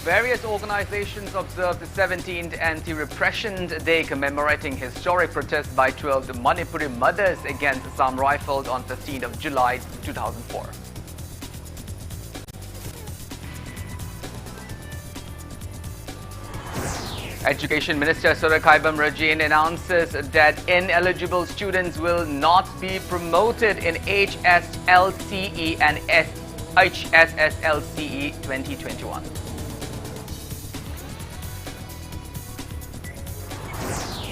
Various organizations observed the 17th Anti-Repression Day commemorating historic protests by 12 Manipuri mothers against Assam Rifles on 15th of July 2004. Education Minister Surakhai Rajin announces that ineligible students will not be promoted in HSLCE and HSSLCE 2021.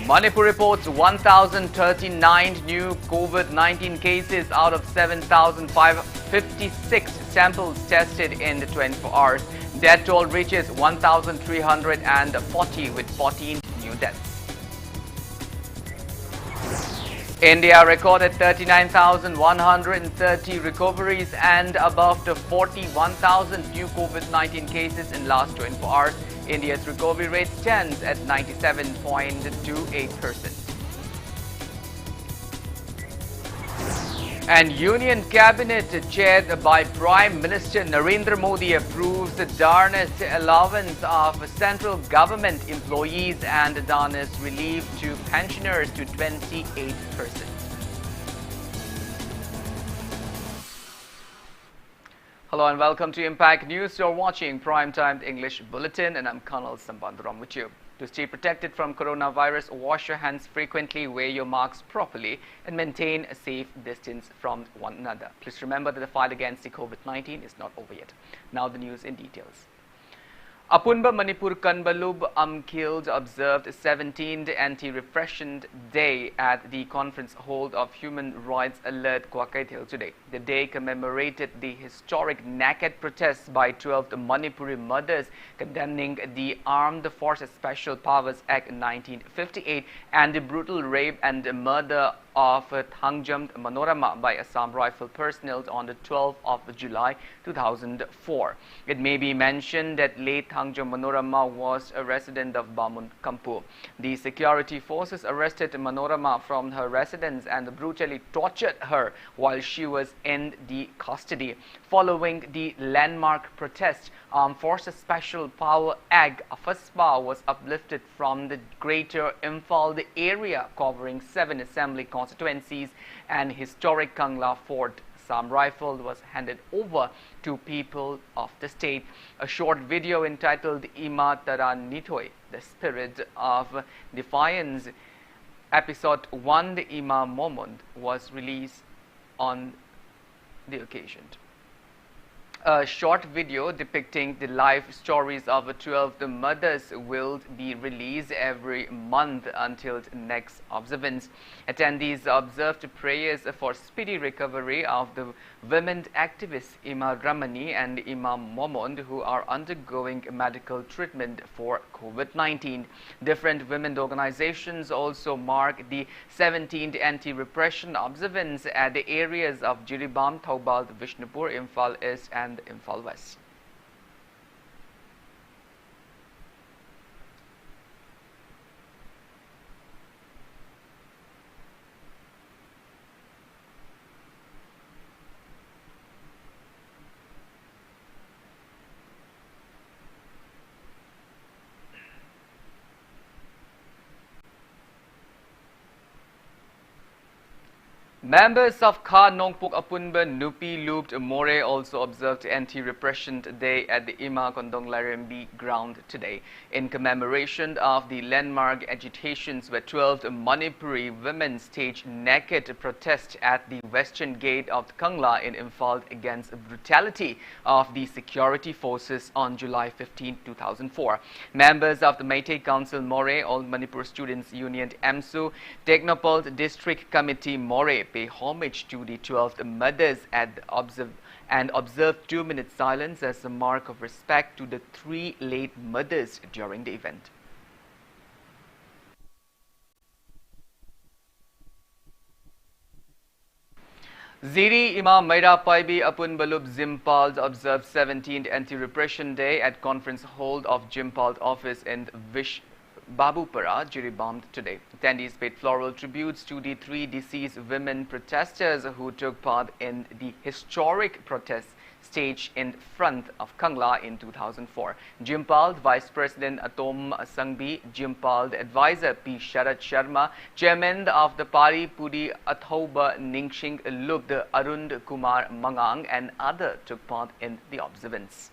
Manipur reports 1,039 new COVID-19 cases out of 7,556 samples tested in the 24 hours. Death toll reaches 1,340 with 14 new deaths. India recorded 39,130 recoveries and above the 41,000 new COVID-19 cases in last 24 hours. India's recovery rate stands at 97.28%. And Union Cabinet chaired by Prime Minister Narendra Modi approves the Darnus allowance of central government employees and Darnus relief to pensioners to 28%. Hello and welcome to Impact News. You're watching Primetime English Bulletin and I'm KANEL SHAMBANDURAM with you. To stay protected from coronavirus, wash your hands frequently, wear your masks properly and maintain a safe distance from one another. Please remember that the fight against the COVID-19 is not over yet. Now the news in details. Apunba Manipur Kanbalub Amkhild observed 17th Anti-Repression Day at the conference hall of Human Rights Alert Kwakaithil today. The day commemorated the historic naked protests by 12 Manipuri mothers condemning the Armed Forces Special Powers Act 1958 and the brutal rape and murder of Thangjam Manorama by Assam Rifle personnel on the 12th of July 2004. It may be mentioned that late Thangjam Manorama was a resident of Bamun Kampu. The security forces arrested Manorama from her residence and brutally tortured her while she was in the custody. Following the landmark protest, Armed Forces Special Power Act FASPA was uplifted from the Greater Imphal area covering 7 assembly constituencies and historic Kangla Fort. Assam Rifle was handed over to people of the state. A short video entitled Ima Tara Nitoy, the Spirit of Defiance, episode 1, the Ima Momond, was released on the occasion. A short video depicting the life stories of 12 mothers will be released every month until next observance. Attendees observed prayers for speedy recovery of the women activists Ima Ramani and Imam Momond, who are undergoing medical treatment for COVID-19. Different women organizations also mark the 17th anti-repression observance at the areas of Jiribam, Thoubal, Vishnupur, Imphal East and Imphal West. Members of Kha Nongpuk Apunba Nupi Looped More also observed Anti-Repression Day at the Ima Kondong Larimbi ground today in commemoration of the landmark agitations where 12 Manipuri women staged naked protest at the western gate of Kangla in Imphal against brutality of the security forces on July 15, 2004. Members of the Meitei Council More, All Manipur Students Union AMSU, Technopol District Committee More pay homage to the 12 mothers and observe 2-minute silence as a mark of respect to the 3 late mothers during the event. Ziri Imam Maira Paibi Apun Balub Zimpal observed 17th Anti-Repression Day at conference hall of Jimpal office in Babupara, Jiribam today. Attendees paid floral tributes to the 3 deceased women protesters who took part in the historic protests staged in front of Kangla in 2004. Jimpal Vice President Atom Sangbi, Jimpal Advisor P. Sharat Sharma, Chairman of the Pari Pudi Athoba Ningsing Lugd Arund Kumar Mangang and others took part in the observance.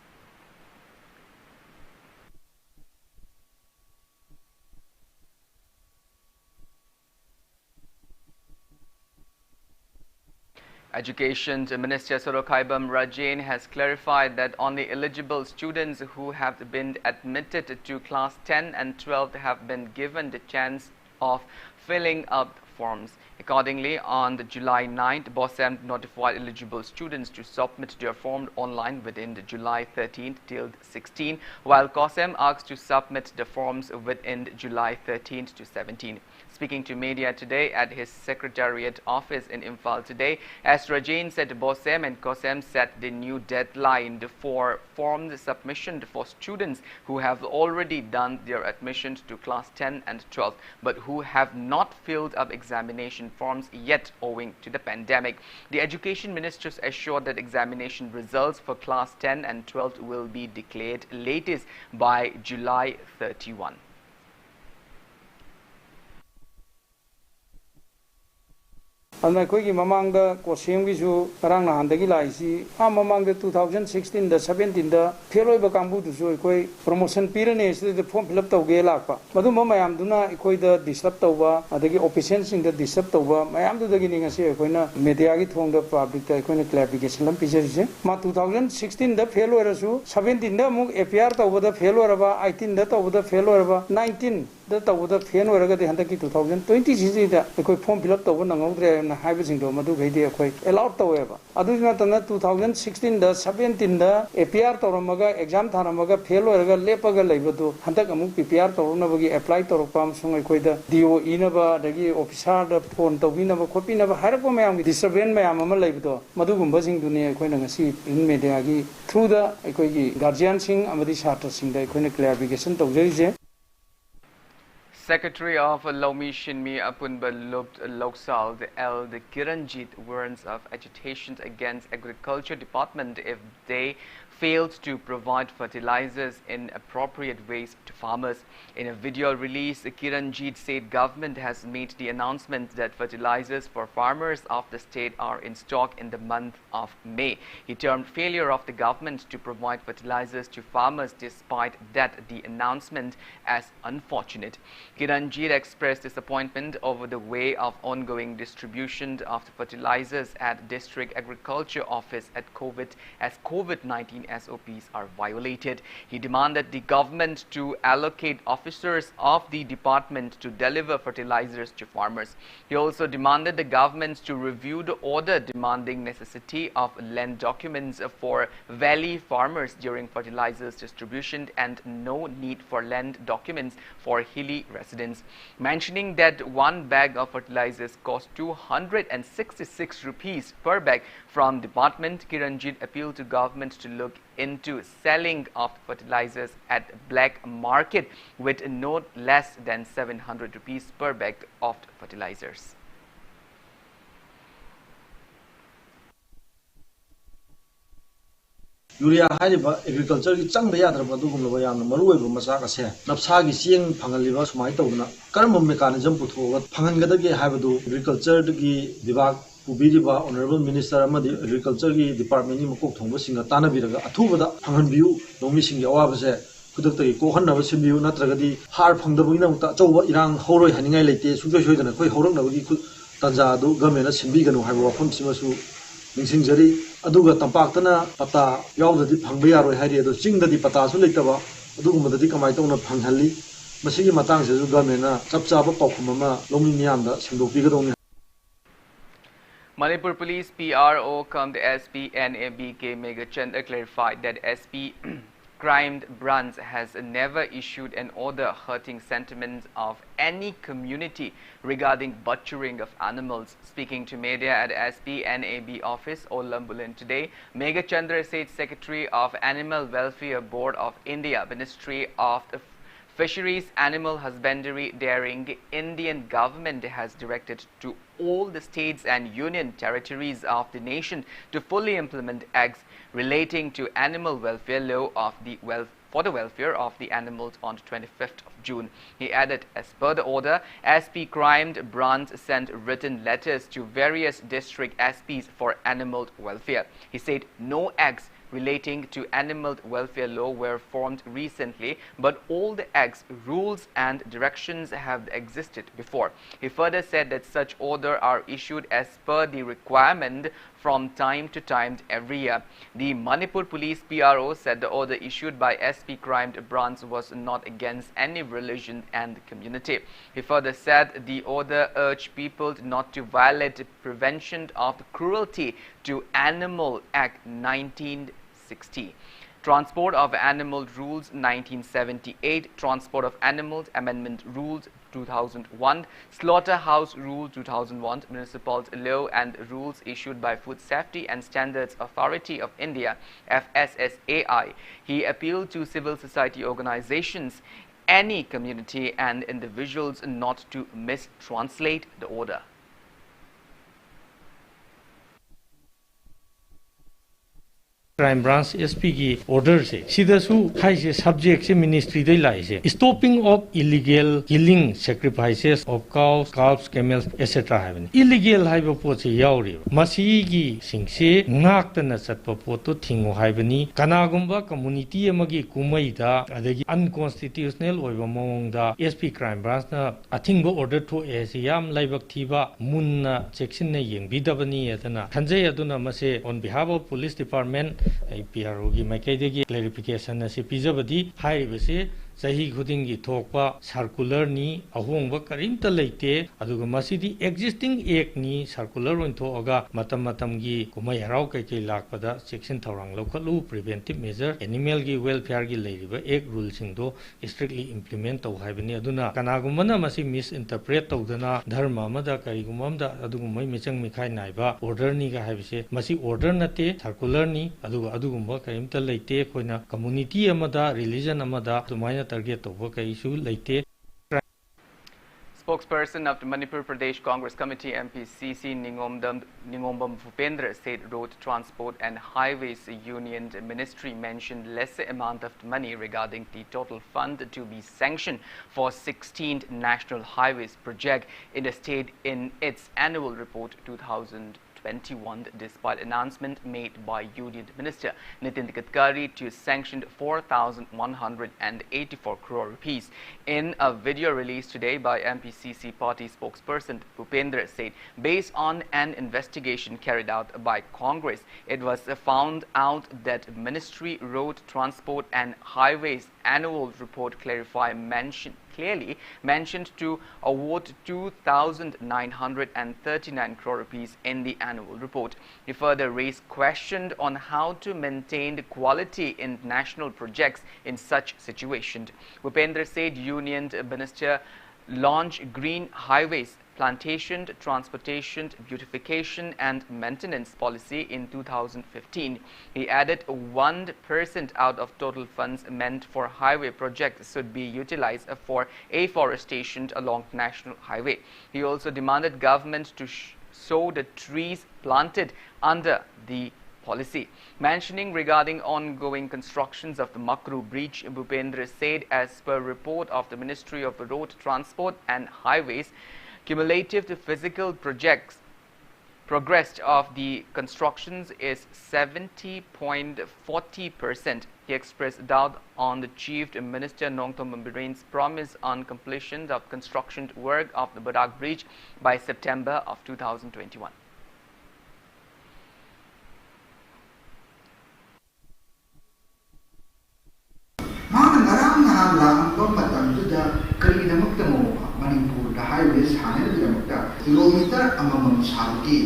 Education Minister Sorokhaibam Rajain has clarified that only eligible students who have been admitted to class 10 and 12 have been given the chance of filling up forms. Accordingly, on July 9th, BOSEM notified eligible students to submit their form online within July 13th till 16th, while COSEM asked to submit the forms within July 13th to 17th. Speaking to media today at his Secretariat office in Imphal today, as Rajain said, BOSEM and COSEM set the new deadline for form submission for students who have already done their admissions to class 10 and 12, but who have not filled up examination forms yet owing to the pandemic. The Education Ministers assured that examination results for class 10 and 12 will be declared latest by July 31. ꯑꯩꯈꯣꯏꯒꯤ ꯃꯃꯥꯡꯗ ꯀꯣꯁꯦꯝꯒꯤꯁꯨ ꯉꯔꯥꯡ ꯅꯍꯥꯟꯗꯒꯤ ꯂꯥꯛꯏꯁꯤ ꯃꯃꯥꯡꯗ 2016ꯗ 17ꯗ fail ꯑꯣꯏꯕ ꯀꯥꯡꯕꯨꯗꯨꯁꯨ ꯑꯩꯈꯣꯏ promotion ꯄꯤꯔꯅꯤ ꯁꯤꯗ form fill up ꯇꯧꯒꯦ ꯂꯥꯛꯄ ꯃꯗꯨꯝꯕ ꯃꯌꯥꯝꯗꯨꯅ ꯑꯩꯈꯣꯏꯗ ꯗꯤꯁꯇꯔꯕ ꯇꯧꯕ ꯑꯗꯒꯤ ꯑꯣꯐꯤꯁꯤꯌꯦꯜꯁꯤꯡꯗ ꯗꯤꯁꯇꯔꯕ ꯇꯧꯕ ꯃꯌꯥꯝꯗꯨꯗꯒꯤꯅꯤ ꯉꯁꯤ ꯑꯩꯈꯣꯏꯅ ꯃꯦꯗꯤꯌꯥꯒꯤ ꯊꯣꯡꯗ ꯄꯕ꯭ꯂꯤꯛꯇ ꯑꯩꯈꯣꯏꯅ ꯀ꯭ꯂꯦꯔꯤꯐꯤꯀꯦꯁꯟ ꯑꯃ ꯄꯤꯖꯔꯤꯁꯦ 2016ꯗ ꯐꯦꯜ ꯑꯣꯏꯔꯁꯨ 17ꯗ ꯑꯃꯨꯛ APR ꯇꯧꯕꯗ ꯐꯦꯜ ꯑꯣꯏꯔꯕ 18ꯗ ꯇꯧꯕꯗ ꯐꯦꯜ ꯑꯣꯏꯔꯕ 19ꯗ ꯇꯧꯕꯗ ꯐꯦꯜ ꯑꯣꯏꯔꯒꯗꯤ ꯍꯟꯗꯛꯀꯤ 2020ꯁꯤꯗ ꯑꯩꯈꯣꯏ ꯐꯣꯔꯝ ꯐꯤꯜ ꯑꯞ ꯇꯧꯕ ꯅꯪꯍꯧꯗ꯭ꯔꯦꯅ ꯍꯥꯏꯕꯁꯤꯡꯗꯣ ꯃꯗꯨꯈꯩꯗꯤ ꯑꯩꯈꯣꯏ ꯑꯦꯂꯥꯎꯠ ꯇꯧꯋꯦꯕ ꯑꯗꯨꯁꯨ ꯅꯠꯇꯅ 2016ꯗ 17ꯗ APR ꯇꯧꯔꯝꯃꯒ ꯑꯦꯛꯖꯥꯝ ꯊꯥꯔꯝꯃꯒ ꯐꯦꯜ ꯑꯣꯏꯔꯒ ꯂꯦꯞꯄꯒ ꯂꯩꯕꯗꯨ ꯍꯟꯗꯛ ꯑꯃꯨꯛ PPR ꯇꯧꯔꯛꯅꯕꯒꯤ ꯑꯦꯄ꯭ꯂꯥꯏ ꯇꯧꯔꯛꯄ ꯑꯃꯁꯨꯡ ꯑꯩꯈꯣꯏꯗ DO ꯏꯅꯕ ꯑꯗꯒꯤ ꯑꯣꯐꯤꯁꯥꯔꯗ ꯐꯣꯟ ꯇꯧꯕꯤꯅꯕ ꯈꯣꯠꯄꯤꯅꯕ ꯍꯥꯏꯔꯛꯄ ꯃꯌꯥꯝꯒꯤ ꯗꯤꯁꯇꯔꯕꯦꯟꯁ ꯃꯌꯥꯝ ꯑꯃ ꯂꯩꯕꯗꯣ ꯃꯗꯨꯒꯨꯝꯕꯁꯤꯡꯗꯨꯅꯤ ꯑꯩꯈꯣꯏꯅ ꯉꯁꯤ ꯄ꯭ꯔꯤꯟꯠ ꯃꯦꯗꯤꯌꯥꯒꯤ ꯊ꯭ꯔꯨꯗ ꯑꯩꯈꯣꯏꯒꯤ ꯒꯥꯔꯖꯤꯌꯥꯟꯁꯤꯡ ꯑꯃꯗꯤ ꯁꯥꯇ꯭ꯔꯁꯤꯡꯗ ꯑꯩꯈꯣꯏꯅ clarification ꯇꯧꯖꯔꯤꯁꯦ Secretary of Lomi Shinmi Apunba Loksal L. Kiranjit warns of agitations against Agriculture Department if they failed to provide fertilizers in appropriate ways to farmers. In a video release, Kiranjit said government has made the announcement that fertilizers for farmers of the state are in stock in the month of May. He termed failure of the government to provide fertilizers to farmers despite that the announcement as unfortunate. Kiranjit expressed disappointment over the way of ongoing distribution of the fertilizers at District Agriculture Office as COVID-19 SOPs are violated. He demanded the government to allocate officers of the department to deliver fertilizers to farmers. He also demanded the government to review the order demanding necessity of land documents for valley farmers during fertilizers distribution and no need for land documents for hilly residents. Mentioning that one bag of fertilizers costs 266 rupees per bag from department, Kiranjit appealed to government to look into selling of fertilizers at black market with no less than 700 rupees per bag of fertilizers. Urea haiba agriculture ki changba yadraba dugumba yamna maruoiba masaka se napsa gi sieng phangalliba sumai tawna karamba mechanism puthoga phangangada haibadu agriculture gi vibhag pubiriba honorable minister amadi agriculture gi department ni makok thongba singa tanabiraga athubada phanganbiu nomi singi awaba se kudakta gi kohanna simbiu natragadi har phangdabagi namta chawba irang horoi haningai leite sujoi soidana koi horaknabagi tanja du government na simbiganu haiba wafam simasu ningsingjari aduga tampakna pata yaudadi phangba yaroi hairi adu chingdadi pata su leitaba adugumdadi kamai tawna phanghalli masigi matang se government na chapchaba paukhum ama lomi miyamda singdokpigadoni. Manipur Police PRO cum SP NABK Megachand clarified that SP Crime Branch has never issued an order hurting sentiments of any community regarding butchering of animals. Speaking to media at SP NAB office Bulletin today, Megachandra said Secretary of Animal Welfare Board of India, Ministry of Fisheries, Animal Husbandry, Dairying, Indian government has directed to all the states and union territories of the nation to fully implement acts relating to animal welfare law of the for the welfare of the animals on 25th of June. He added, as per the order, SP Crime Branch sent written letters to various district SPs for animal welfare. He said no acts relating to animal welfare law were formed recently, but all the acts, rules and directions have existed before. He further said that such orders are issued as per the requirement from time to time every year. The Manipur Police PRO said the order issued by SP Crime Branch was not against any religion and community. He further said the order urged people not to violate the Prevention of Cruelty to Animal Act 1960. Transport of Animal Rules 1978, Transport of Animals Amendment Rules 2001, Slaughterhouse Rule 2001, Municipal Law and Rules issued by Food Safety and Standards Authority of India, FSSAI. He appealed to civil society organizations, any community and individuals not to mistranslate the order. Crime Branch SP की order से सीधा सु high से subject से ministry दे लाई से stopping of illegal killing sacrifices of cows, calves, camels, etc. है बनी illegal high बपोत से यावरी मसी की सिंग से नाक तना सत बपोत तो थिंगो हाई बनी कनागुम्बा community अमगी कुमाई दा अदगी unconstitutional ओय बमोंग दा SP Crime Branch ना अथिंग बो order तो ऐसे याम लाइबक थीबा मुन्ना section ने यंग बिदबनी ऐतना खंजे अदुना मसे on behalf of police department PRO की मैकेदेगी क्लैरिफिकेशन असे पिजबदी हाइबसे सही खुदिंगी थोकपा सर्कुलर नी अहोंगबा करिमता लेते अदुगा मसीदी एक्जिस्टिंग एक्ट नी सर्कुलर ओन थोअगा मतम मतमगी कुमाई हराव कैके लाकपदा सेक्शन थौरंग लौखलु प्रिवेंटिव मेजर एनिमल की वेलफेयर की लेरिबा एक रूल सिंगदो स्ट्रिक्टली इंप्लीमेंट तौ हाइबनी अदुना कनागुमना मसी मिस इंटरप्रेट तौदना धर्म अमदा करिगुममदा अदुगुमै मिचंग मिखाइ नाइबा ऑर्डर नी गा हाइबसे मसी ऑर्डर नते सर्कुलर नी अदुगा अदुगुम्बा करिमता लेते कोइना कम्युनिटी अमदा रिलीजन अमदा तुमाइना target over issue later. Spokesperson of the Manipur Pradesh Congress Committee MPCC Ningombam Bhupendra said Road Transport and Highways Union Ministry mentioned lesser amount of money regarding the total fund to be sanctioned for 16th National Highways project in the state in its annual report 2021, despite announcement made by Union Minister Nitin Gadkari to sanction 4,184 crore rupees. In a video released today by MPCC party spokesperson Bhupendra said, based on an investigation carried out by Congress, it was found out that Ministry Road Transport and Highways annual report clearly mentioned to award 2,939 crore rupees in the annual report. He further raised questions on how to maintain the quality in national projects in such situations. Bhupendra said Union Minister launched green highways, plantation, transportation, beautification and maintenance policy in 2015. He added 1% out of total funds meant for highway projects should be utilized for afforestation along national highway. He also demanded government to sow the trees planted under the policy. Mentioning regarding ongoing constructions of the Makru Bridge, Bhupendra said, as per report of the Ministry of Road Transport and Highways, cumulative physical progress of the constructions is 70.40%. He expressed doubt on the Chief Minister Nongtom Birain's promise on completion of construction work of the Badak Bridge by September of 2021. Manipur, the highways, kilometer among Shalki,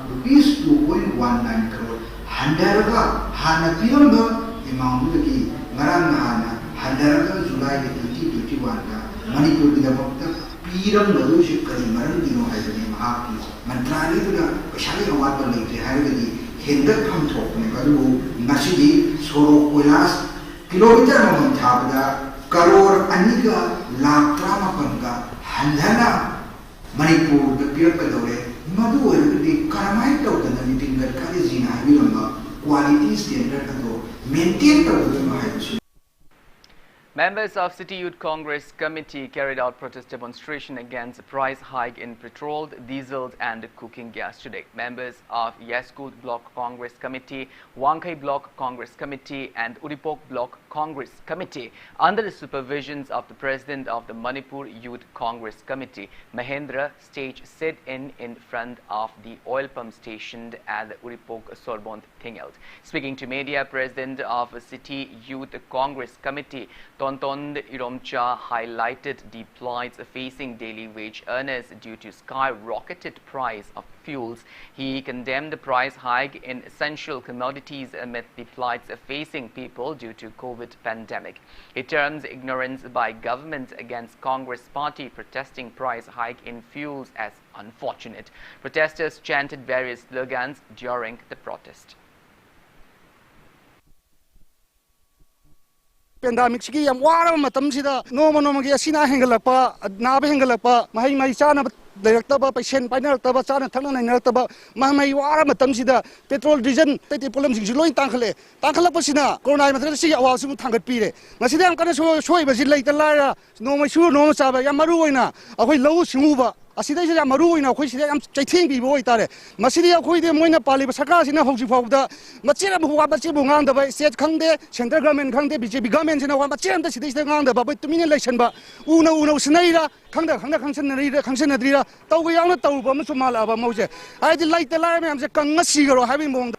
rupees 2.19 crore. Handaraga, Hana Piramba, amount of the Maranga Hana, Handaraga, July 2021, Manipur, the Mokta, Piram, Malushik, Marandino, has a name Haki, Mantrani, Shali, Water Lake, the highway, Hinder come talk, Negaru, Nasidi, Soro, Wilas, kilometer among Tabada. crore aniga lakh tramapanga handhana Manipur the Pirkadore Madu already Karamai out the meeting that Karizina Vilamba quality standard maintained over the Members of City Youth Congress Committee carried out protest demonstration against the price hike in petrol, diesel and cooking gas today. Members of Yaskut Block Congress Committee, Wangkai Block Congress Committee and Uripok Block Congress Committee, under the supervisions of the President of the Manipur Youth Congress Committee, Mahendra, staged sit-in front of the oil pump stationed at the Uripok Sorbonne Thingelt. Speaking to media, President of City Youth Congress Committee, Tonton Iromcha highlighted the plights facing daily wage earners due to skyrocketed price of fuels. He condemned the price hike in essential commodities amid the plights facing people due to COVID pandemic. He terms ignorance by government against Congress party protesting price hike in fuels as unfortunate. Protesters chanted various slogans during the protest. Pandemic sigi yam wara matam sida noma gi asina hengalakpa nabe hengalakpa mahai mai chana directaba patient painartaba chana thangna nainartaba mahai wara matam sida petrol diesel tete problem sing loi tangkhale tangkhalapasina corona mathra si awa sum thangat pire masida am kana soi basi leita lara noma su noma chaba yam maru oina akhoi lau singuba asida ya maru oina akhoi sida yam chaitheng bi boi tare masidi akhoi de moina paliba sarkar sina hauji fawda machira bu wa machi bu ngang da bai state khangde central government khangde BJP government sina wa machira da sida sida ngang da ba bai tumine election ba una sinaira khangda khangsanadrira tawga yauna tawba ma sumala ba mause ai di laita la me am se kanga sigaro habi mong.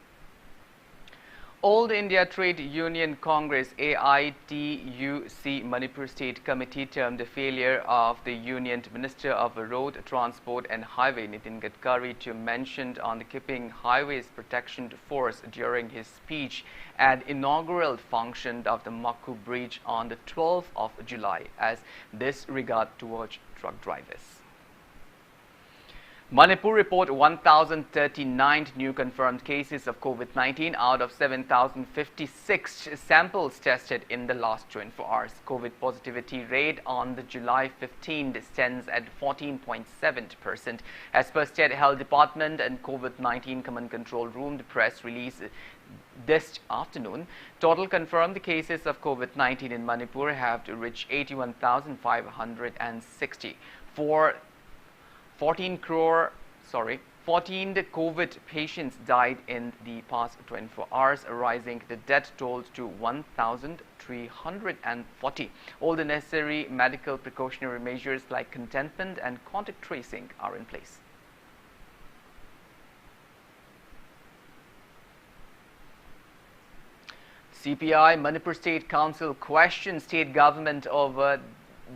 All India Trade Union Congress AITUC Manipur State Committee termed the failure of the Union Minister of Road Transport and Highway Nitin Gadkari to mention on the Keeping Highways Protection Force during his speech at inaugural function of the Makku Bridge on the 12th of July as disregard towards truck drivers. Manipur report 1,039 new confirmed cases of COVID-19 out of 7,056 samples tested in the last 24 hours. COVID positivity rate on the July 15th stands at 14.7%. As per State Health Department and COVID-19 Command Control Room, the press release this afternoon, total confirmed cases of COVID-19 in Manipur have reached 81,560. 14 COVID patients died in the past 24 hours, rising the death toll to 1,340. All the necessary medical precautionary measures like containment and contact tracing are in place. CPI Manipur State Council questions state government over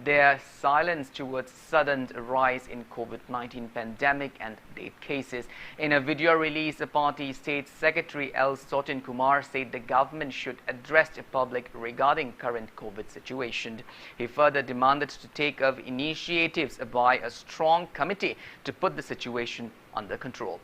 their silence towards sudden rise in COVID-19 pandemic and death cases. In a video release, the party state secretary L. Sotin Kumar said the government should address the public regarding current COVID situation. He further demanded to take of initiatives by a strong committee to put the situation under control.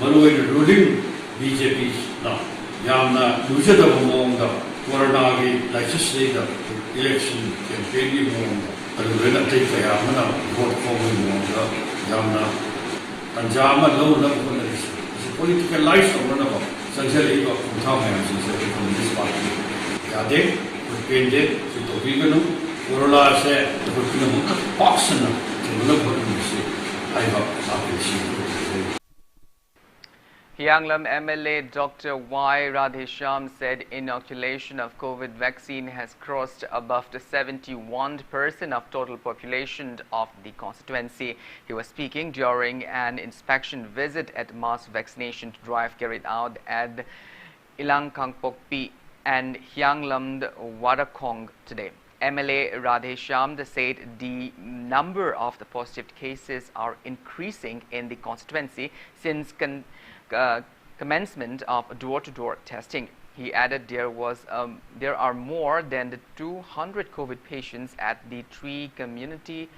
Manuel ruling BJP now. Yamna Lujada Monga, Corona, like just say the election campaign Monga, and when I take the Yamana, vote for Monga, Yamna, and Jama low level police. It's a political life of one of them. Essentially, from town from this party. Yade, would be dead, so the Vigano, Corona said, the Pokemon Boxen, to look what you say. I have something. Hyanglam MLA Dr. Y. Radhesham said inoculation of COVID vaccine has crossed above the 71% of total population of the constituency. He was speaking during an inspection visit at mass vaccination drive carried out at Ilangkangpokpi and Hyanglam Warakong today. MLA Radhesham said the number of the positive cases are increasing in the constituency since commencement of door-to-door testing. He added there are more than 200 COVID patients at the 3 community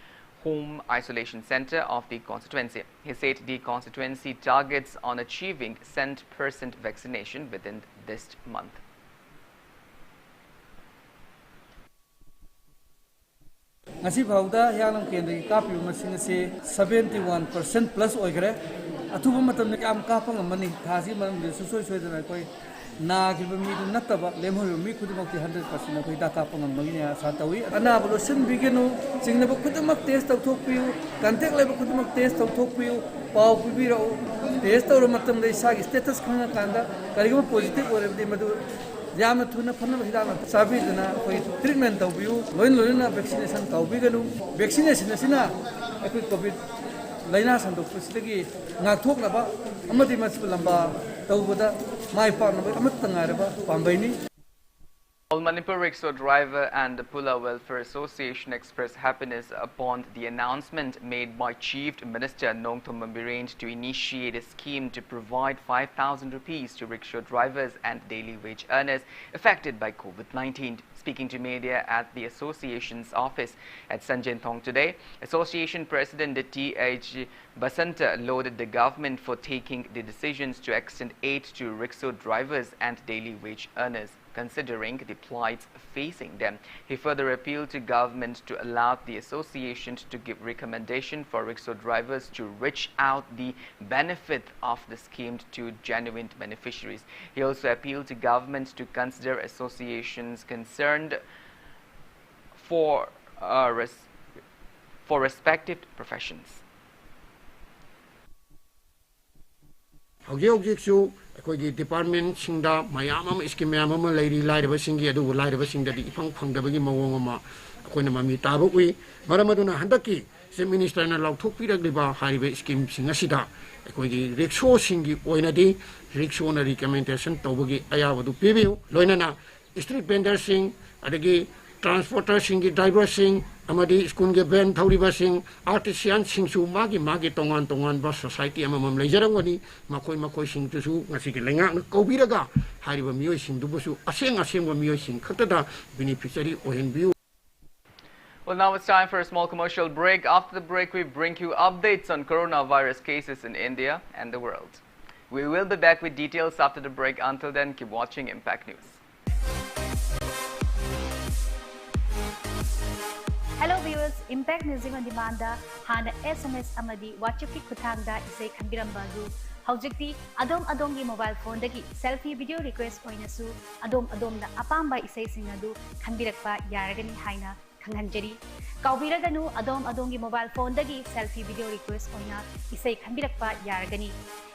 home isolation center of the constituency. He said the constituency targets on achieving 100% vaccination within this month. ngasi phauda hialam kendri kapi masing se 71% plus oigre atuba matam ne am ka pang mani thasi manam de su soi dana koi na gi mi du nataba lemho mi khudimak 100% koi da ka pang mani ya sa tawi ana bolo sin bigenu singna ba khudimak test tok thok piu contact le ba khudimak test tok thok piu pau pi ro test tor matam de sa status khana kanda karigama positive ore de madu Yamna thuna phana hidana sabi dana koi treatment tawbiu loin loina vaccination tawbiganu vaccination asina akoi covid laina sandok pusidagi nga thoknaba amadi masbu lamba tawbada mai parnaba amattangaraba pambaini. All Manipur rickshaw driver and the Pula Welfare Association expressed happiness upon the announcement made by Chief Minister Nongthom Mambirange to initiate a scheme to provide 5,000 rupees to rickshaw drivers and daily wage earners affected by COVID-19. Speaking to media at the association's office at Sanjinthong today, Association President T.H. Basanta lauded the government for taking the decisions to extend aid to rickshaw drivers and daily wage earners, considering the plights facing them. He further appealed to government to allow the association to give recommendation for rickshaw drivers to reach out the benefit of the scheme to genuine beneficiaries. He also appealed to government to consider associations concerned for respective professions. ꯑꯩꯈꯣꯏꯒꯤ ꯗꯤꯄꯥꯔꯠꯃꯦꯟꯁꯤꯡꯗ ꯃꯌꯥꯝ ꯑꯃ scheme ꯃꯌꯥꯝ ꯑꯃ ꯂꯩꯔꯤ ꯂꯥꯏꯔꯕꯁꯤꯡꯒꯤ ꯑꯗꯨꯕꯨ ꯂꯥꯏꯔꯕꯁꯤꯡꯗꯗꯤ ꯏꯐꯪ ꯐꯪꯗꯕꯒꯤ ꯃꯑꯣꯡ ꯑꯃ ꯑꯩꯈꯣꯏꯅ ꯃꯃꯤ ꯇꯥꯕ ꯎꯏ ꯃꯔꯝ ꯑꯗꯨꯅ ꯍꯟꯗꯛꯀꯤ ꯆꯤꯐ ꯃꯤꯅꯤꯁꯇꯔꯅ ꯂꯥꯎꯊꯣꯛꯄꯤꯔꯛꯂꯤꯕ ꯍꯥꯏꯔꯤꯕ ꯁ꯭ꯀꯤꯝꯁꯤꯡ ꯑꯁꯤꯗ ꯑꯩꯈꯣꯏꯒꯤ ꯔꯤꯛꯁꯣꯁꯤꯡꯒꯤ ꯑꯣꯏꯅꯗꯤ ꯔꯤꯛꯁꯣꯅ ꯔꯤꯀꯃꯦꯟꯗꯦꯁꯟ ꯇꯧꯕꯒꯤ ꯑꯌꯥꯕꯗꯨ ꯄꯤꯕꯤꯌꯨ ꯂꯣꯏꯅꯅ ꯁ꯭ꯇ꯭ꯔꯤꯠ ꯚꯦꯟꯗꯔꯁꯤꯡ ꯑꯗꯒꯤ ꯇ꯭ꯔꯥꯟꯁꯄꯣꯔꯇꯔꯁꯤꯡꯒꯤ ꯗ꯭राꯏꯚꯔꯁꯤꯡ ꯑꯃꯗꯤ ꯁ꯭ꯀꯨꯜꯒꯤ ꯚꯦꯟ ꯊꯧꯔꯤꯕꯁꯤꯡ ꯑꯥꯔꯇꯤꯁꯤꯌꯥꯟꯁꯤꯡꯁꯨ ꯃꯥꯒꯤ ꯇꯣꯉꯥꯟ ꯇꯣꯉꯥꯟꯕ ꯁꯣꯁꯥꯏꯇꯤ ꯑꯃꯃꯝ ꯂꯩꯖꯔꯝꯒꯅꯤ ꯃꯈꯣꯏꯁꯤꯡꯗꯨꯁꯨ ꯉꯁꯤꯒꯤ ꯂꯩꯉꯥꯛꯅ ꯀꯧꯕꯤꯔꯒ ꯍꯥꯏꯔꯤꯕ ꯃꯤꯑꯣꯏꯁꯤꯡꯗꯨꯕꯨꯁꯨ ꯑꯁꯦꯡꯕ ꯃꯤꯑꯣꯏꯁꯤꯡ ꯈꯛꯇꯗ beneficiary ꯑꯣꯏꯍꯟꯕꯤꯌꯨ. Well, now it's time for a small commercial break. After the break, we bring you updates on coronavirus cases in India and the world. We will be back with details after the break. Until then, keep watching Impact News. Hello viewers, Impact Music on Demand da hana SMS amadi WhatsApp ki khuthangda isai khanbiramba du haujikti adom mobile phone dagi selfie video request oinasu adom da apamba isai singadu khanbirakpa yaragani haina khanghanjari kaubiraganu adom gi mobile phone dagi selfie video request oina isai khanbirakpa yaragani.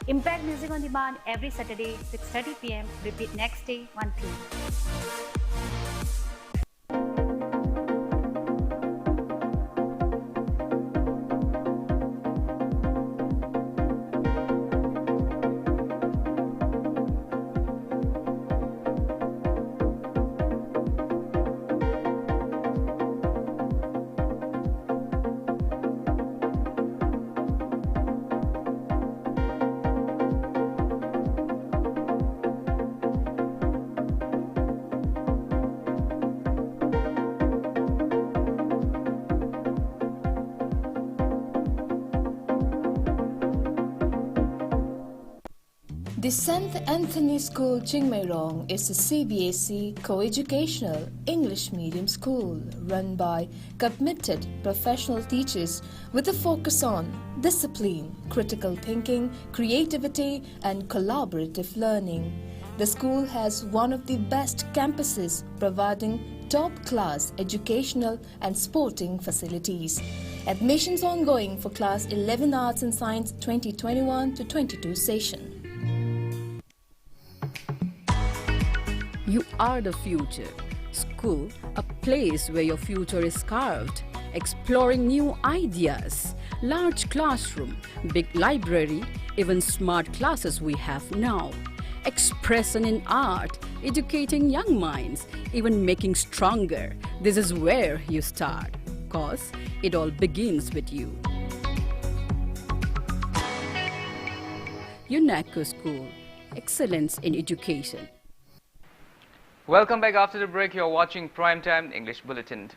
Impact Music on Demand every Saturday 6:30 PM, repeat next day 1 PM. The St. Anthony School, Chingmairong is a CBSE co-educational English medium school run by committed professional teachers with a focus on discipline, critical thinking, creativity and collaborative learning. The school has one of the best campuses providing top-class educational and sporting facilities. Admissions ongoing for Class 11 Arts and Science 2021 to 22 session. You are the future. School, a place where your future is carved. Exploring new ideas. Large classroom, big library, even smart classes we have now. Expression in art, educating young minds, even making stronger. This is where you start. 'Cause it all begins with you. UNESCO School, excellence in education. Welcome back after the break. You're watching Primetime English Bulletin.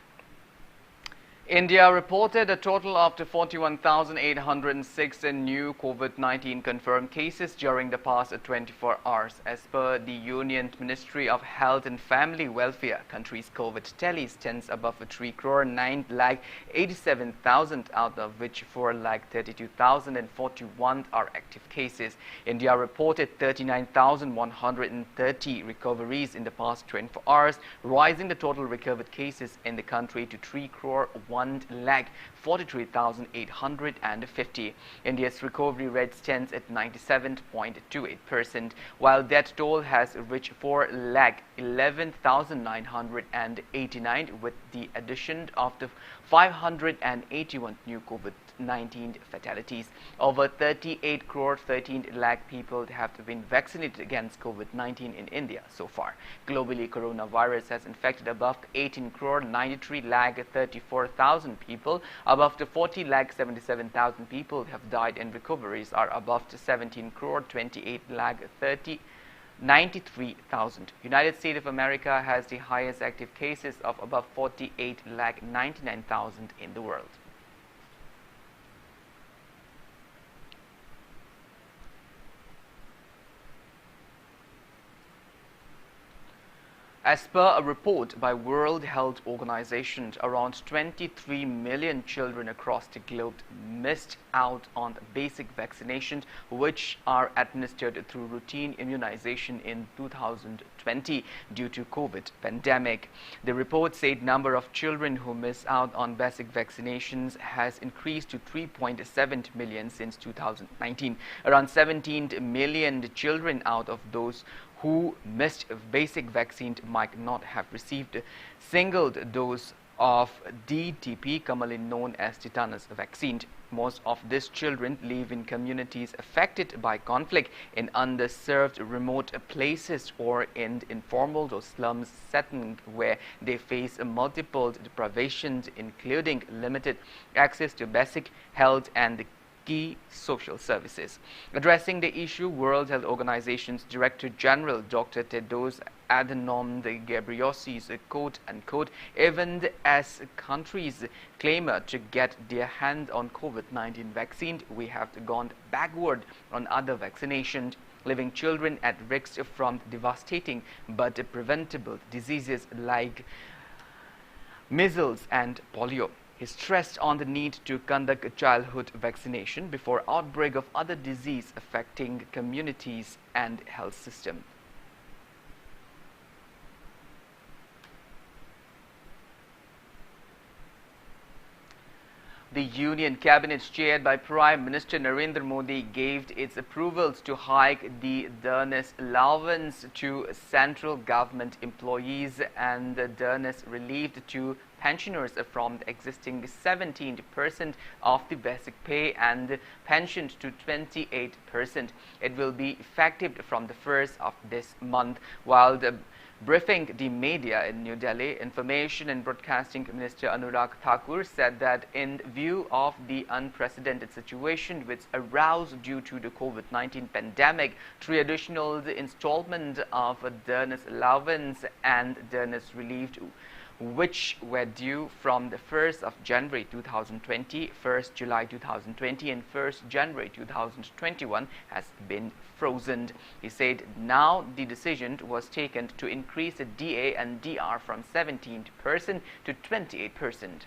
India reported a total of 41,806 new COVID-19 confirmed cases during the past 24 hours. As per the Union Ministry of Health and Family Welfare, country's COVID tally stands above 3,987,000, out of which 4,32,041 are active cases. India reported 39,130 recoveries in the past 24 hours, rising the total recovered cases in the country to 3,143,850. India's recovery rate stands at 97.28%, while death toll has reached 4,11,989 with the addition of the 581 new COVID-19 fatalities. Over 38 crore 13 lakh people have been vaccinated against COVID-19 in India so far. Globally, coronavirus has infected above 18 crore 93 lakh 34,000 people. Above 40 lakh 77,000 people have died, and recoveries are above 17 crore 28 lakh 93,000. United States of America has the highest active cases of above 48 lakh 99,000 in the world. As per a report by World Health Organization, around 23 million children across the globe missed out on basic vaccinations, which are administered through routine immunization in 2020 due to COVID pandemic. The report said number of children who miss out on basic vaccinations has increased to 3.7 million since 2019. Around 17 million children out of those who missed basic vaccine might not have received a single dose of DTP, commonly known as tetanus vaccine. Most of these children live in communities affected by conflict, in underserved remote places, or in informal or slum settings where they face multiple deprivations, including limited access to basic health and key social services. Addressing the issue, World Health Organization's Director General Dr. Tedros Adhanom Ghebreyesus, quote unquote, even as countries claim to get their hand on COVID-19 vaccine, we have gone backward on other vaccinations, leaving children at risk from devastating but preventable diseases like measles and polio. He stressed on the need to conduct childhood vaccination before outbreak of other disease affecting communities and health system. The Union Cabinet, chaired by Prime Minister Narendra Modi, gave its approvals to hike the dearness allowance to central government employees and the dearness relief to pensioners from the existing 17% of the basic pay and pension to 28%. It will be effective from the 1st of this month. While briefing the media in New Delhi, Information and Broadcasting Minister Anurag Thakur said that in view of the unprecedented situation which arose due to the COVID-19 pandemic, 3 additional installments of dearness allowance and dearness relief which were due from the 1st of January 2020, 1st July 2020 and 1st January 2021 has been frozen. He said now the decision was taken to increase the DA and DR from 17% to 28%.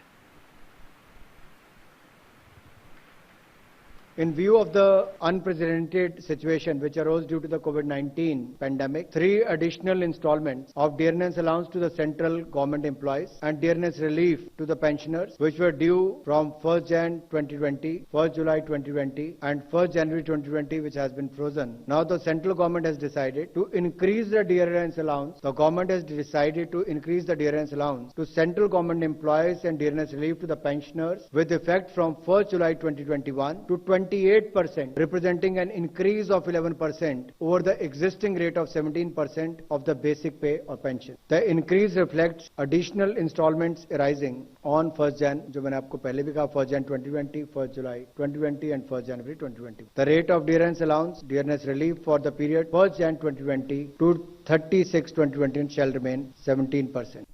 In view of the unprecedented situation which arose due to the COVID-19 pandemic, 3 additional installments of dearness allowance to the central government employees and dearness relief to the pensioners, which were due from 1st Jan 2020, 1st July 2020 and 1st January 2020, which has been frozen. Now the central government has decided to increase the dearness allowance. The government has decided to increase the dearness allowance to central government employees and dearness relief to the pensioners with effect from 1st July 2021 to 28%, representing an increase of 11% over the existing rate of 17% of the basic pay or pension. The increase reflects additional installments arising on 1st Jan, जो मैंने आपको पहले भी कहा, 1st Jan 2020, 1st July 2020 and 1st January 2020. The rate of dearness allowance, dearness relief for the period 1st Jan 2020 to 36 2020 shall remain 17%.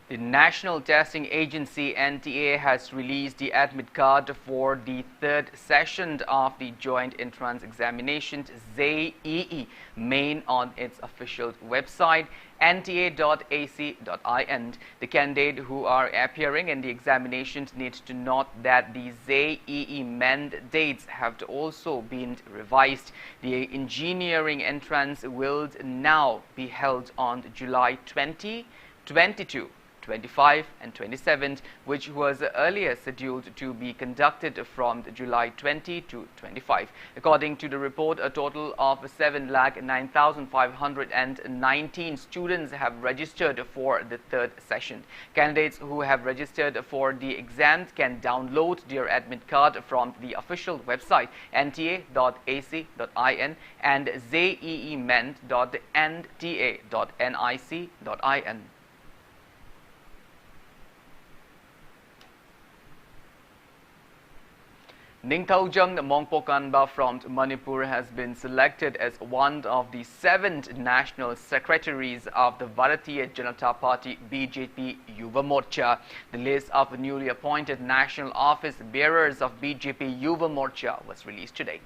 The National Testing Agency (NTA) has released the admit card for the third session of the Joint Entrance Examinations (JEE) main on its official website nta.ac.in. The candidates who are appearing in the examinations need to note that the JEE main dates have also been revised. The engineering entrance will now be held on July 20, 22, 25 and 27th, which was earlier scheduled to be conducted from July 20 to 25. According to the report, a total of 7,09,519 students have registered for the third session. Candidates who have registered for the exams can download their admit card from the official website nta.ac.in and zeement.nta.nic.in. Ningthaujang Mongpokanba from Manipur has been selected as one of the 7 national secretaries of the Bharatiya Janata Party BJP Yuva Morcha. The list of newly appointed national office bearers of BJP Yuva Morcha was released today.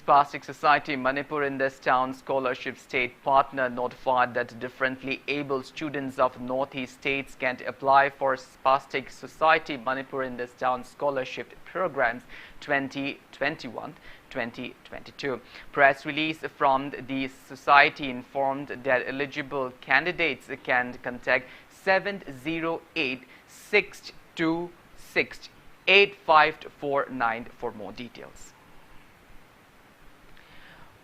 Spastic Society Manipur in this town scholarship state partner notified that differently able students of Northeast states can apply for Spastic Society Manipur in this town scholarship programs 2021-2022. Press release from the society informed that eligible candidates can contact 708-626-8549 for more details.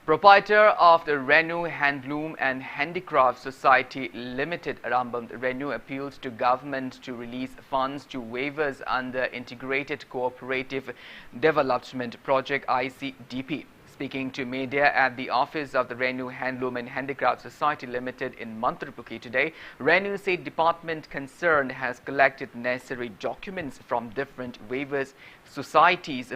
Proprietor of the Renu Handloom and Handicraft Society Limited, Rambam Renu, appealed to government to release funds to waivers under Integrated Cooperative Development Project ICDP. Speaking to media at the office of the Renu Handloom and Handicraft Society Limited in Mantrapukhi today, Renu said department concerned has collected necessary documents from different waivers societies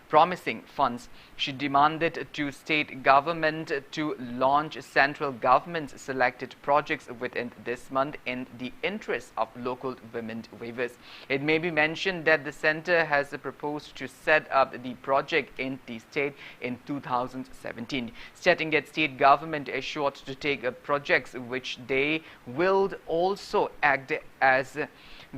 promising funds. She demanded to state government to launch central government's selected projects within this month in the interest of local women waivers. It may be mentioned that the center has proposed to set up the project in the state in 2017, stating that state government is sure to take up projects which they will also act as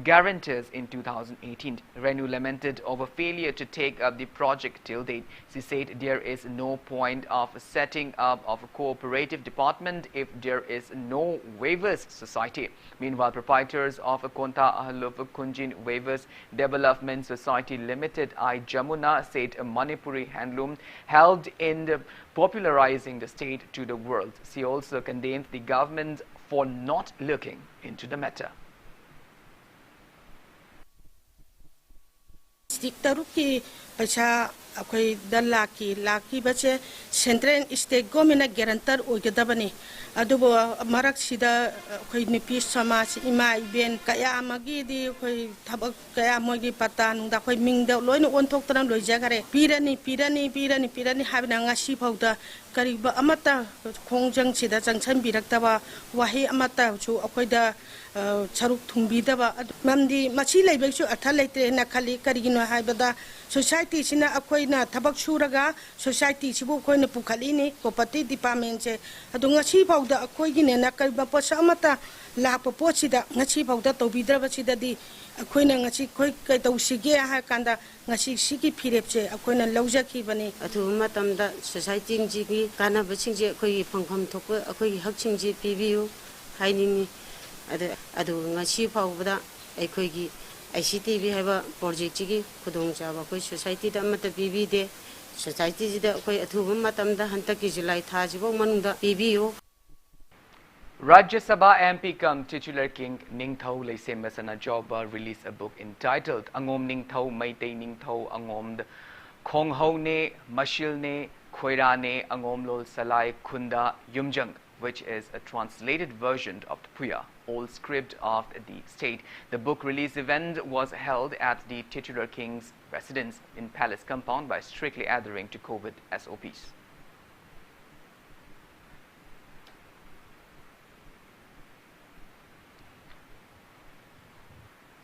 guarantors in 2018. Renu lamented over failure to take up the project till date. She said there is no point of setting up of a cooperative department if there is no waivers society. Meanwhile, proprietors of Konta Ahluf Kunjin Waivers Development Society Limited, I Jamuna, said a Manipuri handloom helped in popularizing the state to the world. She also condemned the government for not looking into the matter. Taruki Pacha Akoi Laki Bache Central State Government guarantor Ugadabani Adubo Marak Sida Nipi Samas Ima Ben Kaya Magi di Tabak Kaya Mogi Patan Dakoi Ming the Loin on Toktan Lojagare Pirani having a ship of the Kariba Amata Kongjang Sida Jansan Biraktaba Wahi Amata to Akoida Charuk Tumbidaba Mamdi Machi Label Atalate Nakali Karino Habada Society Sina Akoina Tabak Shuraga Society Sibu Koina Pukalini Kopati Department Adunga Chief of the Akoin and Nakabapa Samata La Popochida Nachi of the Tobidravachida di Akoina Nachi Koika Hakanda Nashi Shiki Pirepche Akoina Lojaki Bani Atumatam the Society in Jigi Kana Bachinji Koi Pangam Toka Akoi Hakchinji PVU Hiding Adu Nachi Pavda Ekoigi ICTV have a project Jigi Kudong Java Society Damata PV de Society the Koi Atumatam the Hantaki July Tajibo Manda PVU. Rajya Sabha MP cum titular King Ningthau Leisemasana Joba released a book entitled Angom Ningthau Maitei Ningthau Angom Khonghau Ne Mashil Ne Khoira Ne Angom Lol Salai Khunda Yumjang, which is a translated version of the Puya, old script of the state. The book release event was held at the titular King's residence in Palace compound by strictly adhering to COVID SOPs.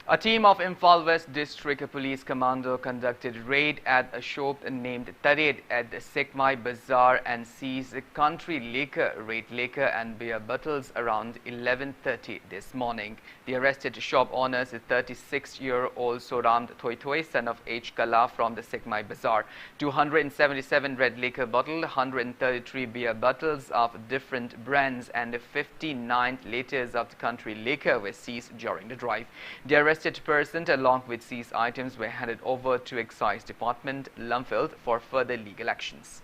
A team of Imphal West District Police Commando conducted raid at a shop named Tared at the Sekmai Bazaar and seized country liquor, red liquor and beer bottles around 11:30 this morning. The arrested shop owners is 36-year-old Soram Thoy, son of H. Kala from the Sekmai Bazaar. 277 red liquor bottles, 133 beer bottles of different brands and 59 liters of the country liquor were seized during the drive. The arrested person along with seized items were handed over to Excise Department, Lumfield, for further legal actions.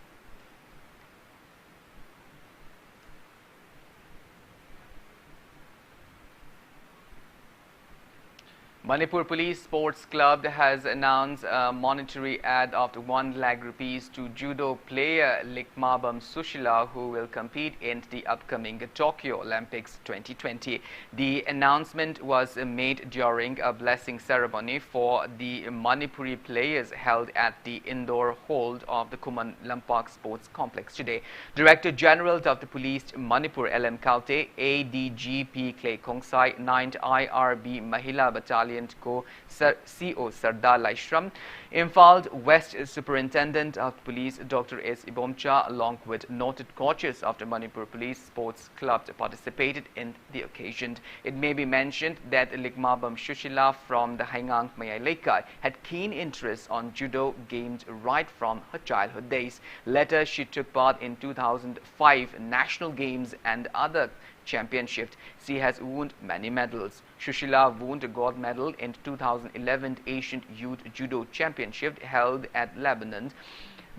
Manipur Police Sports Club has announced a monetary add of 1 lakh rupees to judo player Likmabam Sushila, who will compete in the upcoming Tokyo Olympics 2020. The announcement was made during a blessing ceremony for the Manipuri players held at the indoor hold of the Kuman Lampak Sports Complex today. Director General of the Police Manipur LM Kalte, ADGP Clay Kongsai, 9th IRB Mahila Battalion Co. Sardar Laishram, Imphal West Superintendent of Police Dr. S. Ibomcha, along with noted coaches of the Manipur Police Sports Club, participated in the occasion. It may be mentioned that Likmabam Shushila from the Haingang Mayailekai had keen interest on judo games right from her childhood days. Later, she took part in 2005 National Games and other championships. She has won many medals. Shushila won a gold medal in 2011 Asian Youth Judo Championship held at Lebanon.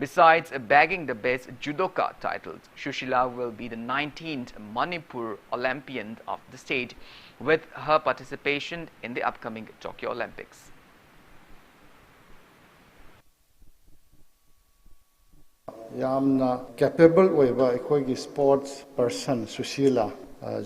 Besides bagging the best judoka titles, Shushila will be the 19th Manipur Olympian of the state, with her participation in the upcoming Tokyo Olympics. Yamna capable weba ekhoi sports person Sushila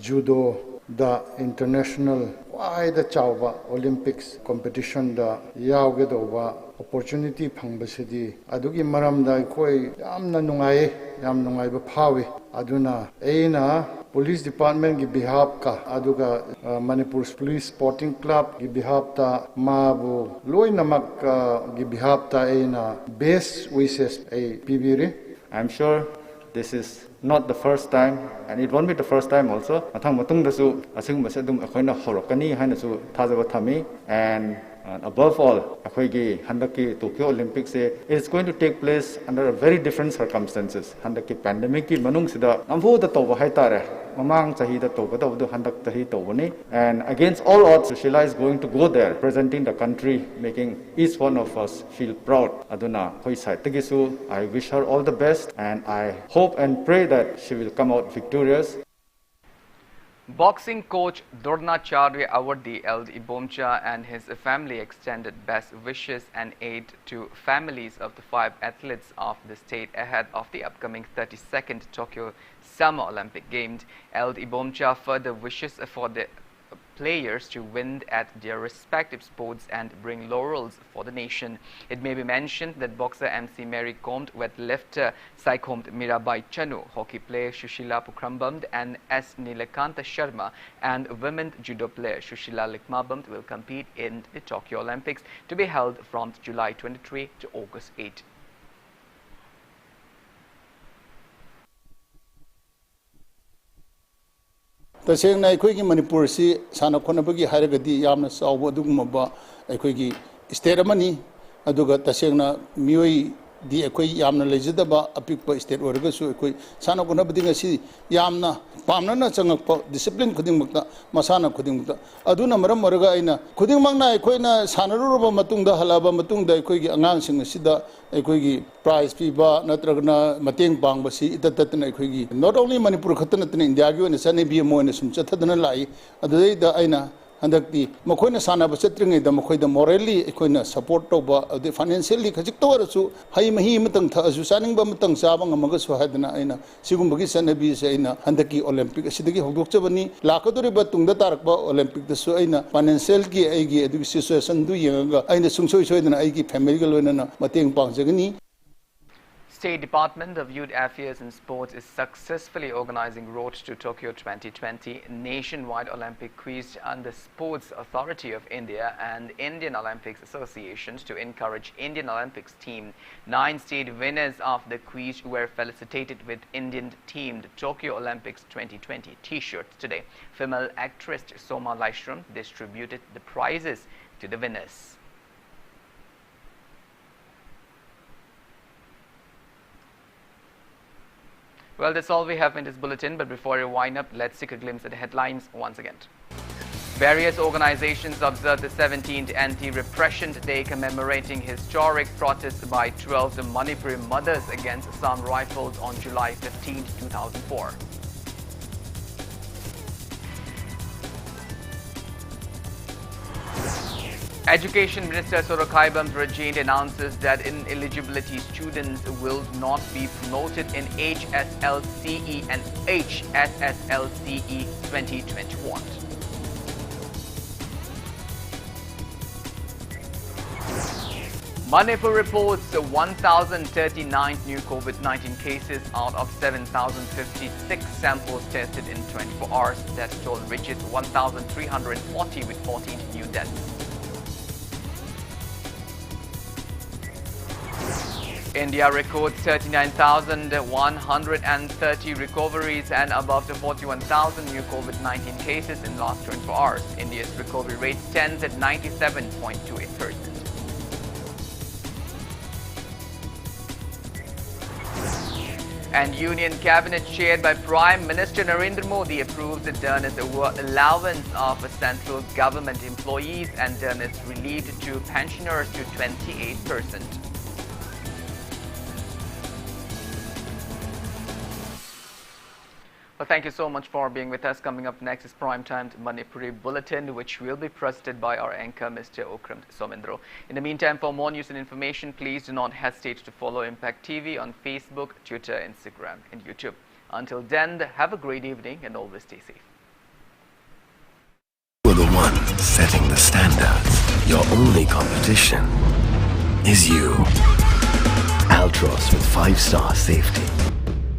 judo the international wide chawba Olympics competition da yawge doba opportunity phangbasidi adugi maramda ekhoi yamna nungai ba phawi aduna eina police department ki behalf ka aduga Manipur Police Sporting Club ki behalf ta mabu loinamak ki behalf ta eina best wishes a pibiri. I'm sure this is not the first time, and it won't be the first time also. Mathang matung dasu asing masadum akhoina horokani haina su thajaba thami, and above all akhoigi handaki Tokyo Olympics is going to take place under very different circumstances. Handaki pandemic ki manung sida ambu da toba haitare mamang chahi da toba da handak tahi tobani, and against all odds Sushila is going to go there representing the country, making each one of us feel proud. Aduna hoi sai tagisu I wish her all the best, and I hope and pray that she will come out victorious. Boxing coach Dornacharya Awardi Eld Ibomcha and his family extended best wishes and aid to families of the 5 athletes of the state ahead of the upcoming 32nd Tokyo Summer Olympic Games. Eld Ibomcha further wishes for the players to win at their respective sports and bring laurels for the nation. It may be mentioned that boxer MC Mary Kom, weightlifter Saikom Mirabai Chanu, hockey player Shushila Pukrambam and S. Nilakanta Sharma and women judo player Shushila Likmabam will compete in the Tokyo Olympics to be held from July 23 to August 8. तसेंगना अखोइगी Manipur से साना खोनबगी हारगदी यामना चावबो दुगमबा अखोइगी state अमनी अदुगा तसेंगना मियोई दी अखोइ यामना लेजदबा अपिकप state ओरगसु अखोइ साना खोनबदी ngasi यामना पामना चंगकप discipline खुदिंगमक्ता मसाना खुदिंगमक्ता अदुना मरम मरगा आइना खुदिंगमंगना अखोइना सानरुरबा मतुंगदा हलाबा मतुंगदा अखोइगी अंगांसिंग सिदा अखोइगी prize पीबा नत्रगना मतेंग पांगबसी इतततना अखोइगी not only Manipur खतन नतन India गी ओने सनेबी मोने सुम चथदना लाई अदुदैदा आइना हंदक्ति मखोइना सानाबा चत्रिङैदा मखोइदा Morli अखोइना support तौबा अदे फाइनेंशियली खजिक तवरसु हई मही मतंग थअसु सानिंगबा मतंग चाबा ngamagasु हादना आइना सिगुंबगी सनेबी से आइना हंदकी ओलंपिक असिदगी होदोकचबनी लाकदोरिबा तुंगदा तारकबा ओलंपिक दसु आइना फाइनेंशियल की आइगी अदुगी सिचुएशन दु येंगा आइना सुंगसोइ सोइदना आइगी फैमिली ग लोइना मतेंग पांगजगनी. State Department of Youth Affairs and Sports is successfully organizing Road to Tokyo 2020 nationwide Olympic quiz under Sports Authority of India and Indian Olympics Associations to encourage Indian Olympics team. 9 state winners of the quiz were felicitated with Indian-themed Tokyo Olympics 2020 t-shirts today. Female actress Soma Laishram distributed the prizes to the winners. Well, that's all we have in this bulletin, but before we wind up, let's take a glimpse at the headlines once again. Various organizations observed the 17th Anti-Repression Day commemorating historic protests by 12 Manipuri mothers against Assam Rifles on July 15, 2004. Education Minister Sorokaibam Rajin announces that ineligibility students will not be promoted in HSLCE and HSSLCE 2021. Manipur reports 1,039 new COVID-19 cases out of 7,056 samples tested in 24 hours. That total reaches 1,340 with 14 new deaths. India records 39,130 recoveries and above the 41,000 new COVID-19 cases in last 24 hours. India's recovery rate stands at 97.28%. And Union Cabinet chaired by Prime Minister Narendra Modi approves the Dernis allowance of central government employees and Dernis relieved to pensioners to 28%. Well, thank you so much for being with us. Coming up next is Primetime Manipuri Bulletin, which will be presented by our anchor, Mr. Okram Somendro. In the meantime, for more news and information, please do not hesitate to follow Impact TV on Facebook, Twitter, Instagram, and YouTube. Until then, have a great evening and always stay safe. We're the ones setting the standards. Your only competition is you. Altros with 5-star safety.